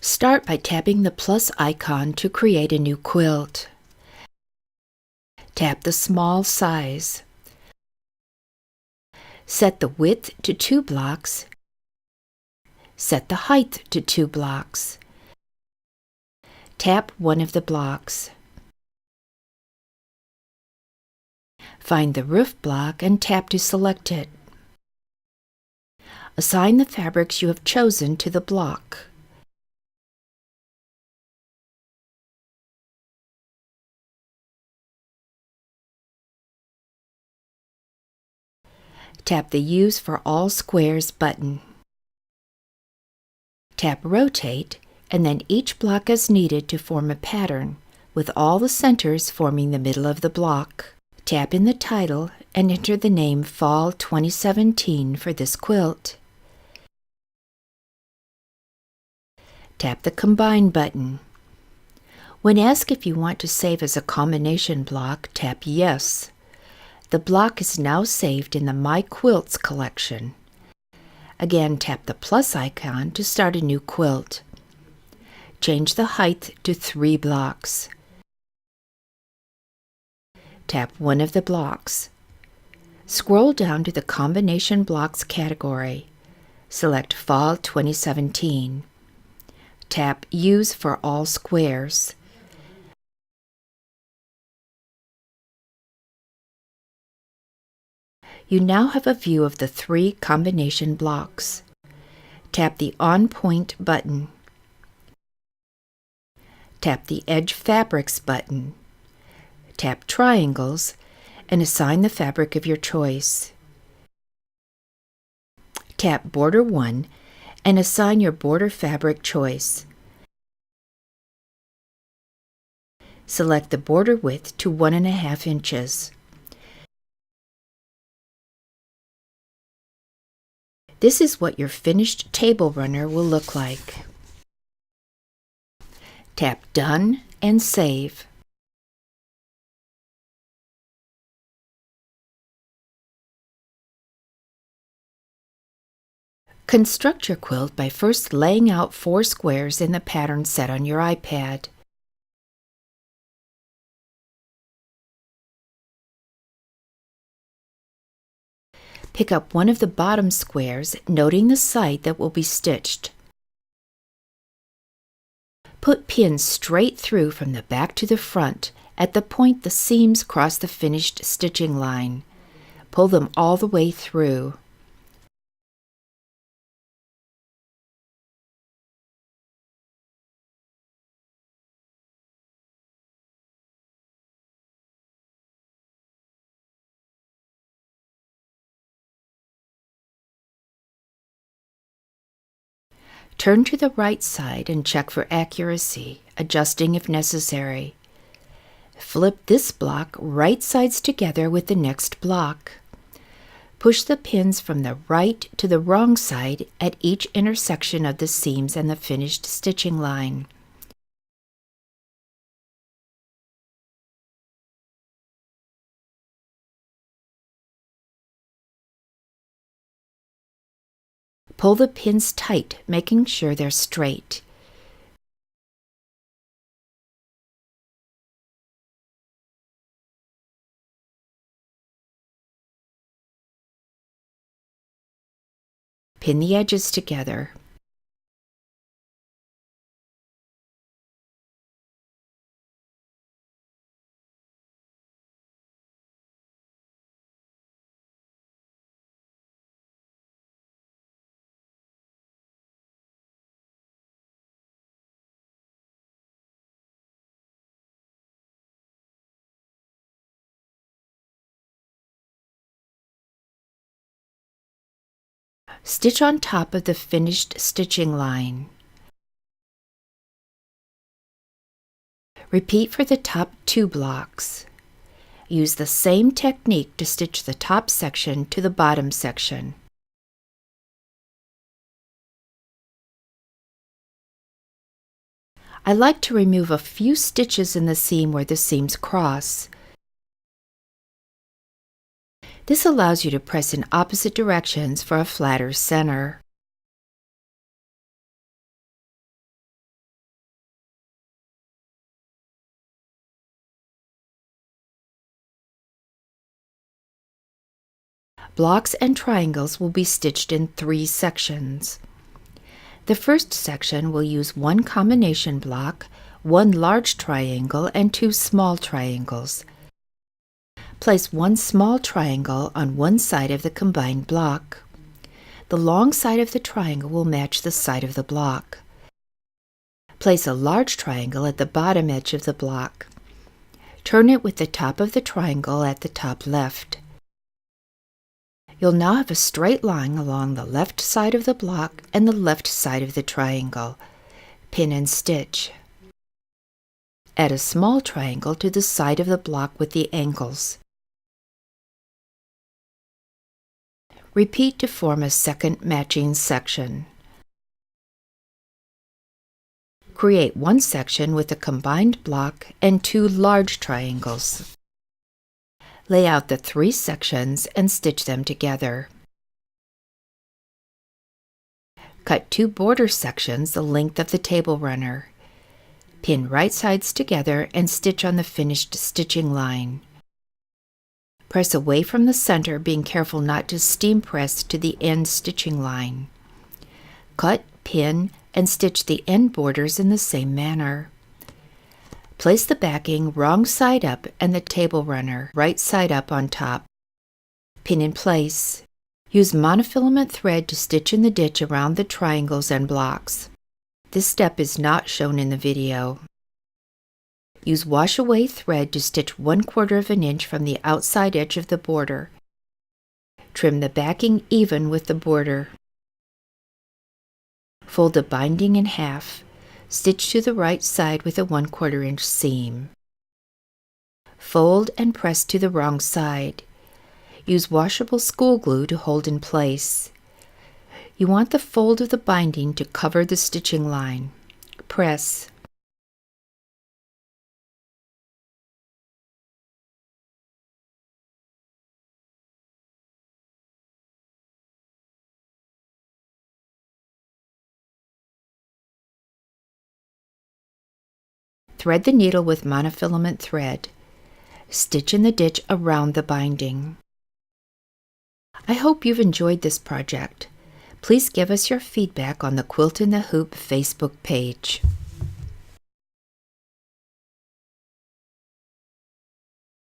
Start by tapping the plus icon to create a new quilt. Tap the small size. Set the width to 2 blocks. Set the height to 2 blocks. Tap one of the blocks. Find the roof block and tap to select it. Assign the fabrics you have chosen to the block. Tap the Use for All Squares button. Tap Rotate, and then each block as needed to form a pattern, with all the centers forming the middle of the block. Tap in the title and enter the name Fall 2017 for this quilt. Tap the Combine button. When asked if you want to save as a combination block, tap Yes. The block is now saved in the My Quilts collection. Again, tap the plus icon to start a new quilt. Change the height to 3 blocks. Tap one of the blocks. Scroll down to the Combination Blocks category. Select Fall 2017. Tap Use for All Squares. You now have a view of the 3 combination blocks. Tap the On Point button. Tap the Edge Fabrics button. Tap Triangles and assign the fabric of your choice. Tap Border 1 and assign your border fabric choice. Select the border width to 1.5 inches. This is what your finished table runner will look like. Tap Done and Save. Construct your quilt by first laying out 4 squares in the pattern set on your iPad. Pick up one of the bottom squares, noting the side that will be stitched. Put pins straight through from the back to the front at the point the seams cross the finished stitching line. Pull them all the way through. Turn to the right side and check for accuracy, adjusting if necessary. Flip this block right sides together with the next block. Push the pins from the right to the wrong side at each intersection of the seams and the finished stitching line. Pull the pins tight, making sure they're straight. Pin the edges together. Stitch on top of the finished stitching line. Repeat for the top 2 blocks. Use the same technique to stitch the top section to the bottom section. I like to remove a few stitches in the seam where the seams cross. This allows you to press in opposite directions for a flatter center. Blocks and triangles will be stitched in 3 sections. The first section will use 1 combination block, 1 large triangle, and 2 small triangles. Place 1 small triangle on one side of the combined block. The long side of the triangle will match the side of the block. Place a large triangle at the bottom edge of the block. Turn it with the top of the triangle at the top left. You'll now have a straight line along the left side of the block and the left side of the triangle. Pin and stitch. Add a small triangle to the side of the block with the angles. Repeat to form a second matching section. Create 1 section with a combined block and 2 large triangles. Lay out the 3 sections and stitch them together. Cut 2 border sections the length of the table runner. Pin right sides together and stitch on the finished stitching line. Press away from the center, being careful not to steam press to the end stitching line. Cut, pin, and stitch the end borders in the same manner. Place the backing wrong side up and the table runner right side up on top. Pin in place. Use monofilament thread to stitch in the ditch around the triangles and blocks. This step is not shown in the video. Use wash-away thread to stitch 1/4 inch from the outside edge of the border. Trim the backing even with the border. Fold the binding in half. Stitch to the right side with a 1/4 inch seam. Fold and press to the wrong side. Use washable school glue to hold in place. You want the fold of the binding to cover the stitching line. Press. Thread the needle with monofilament thread. Stitch in the ditch around the binding. I hope you've enjoyed this project. Please give us your feedback on the Quilt in the Hoop Facebook page.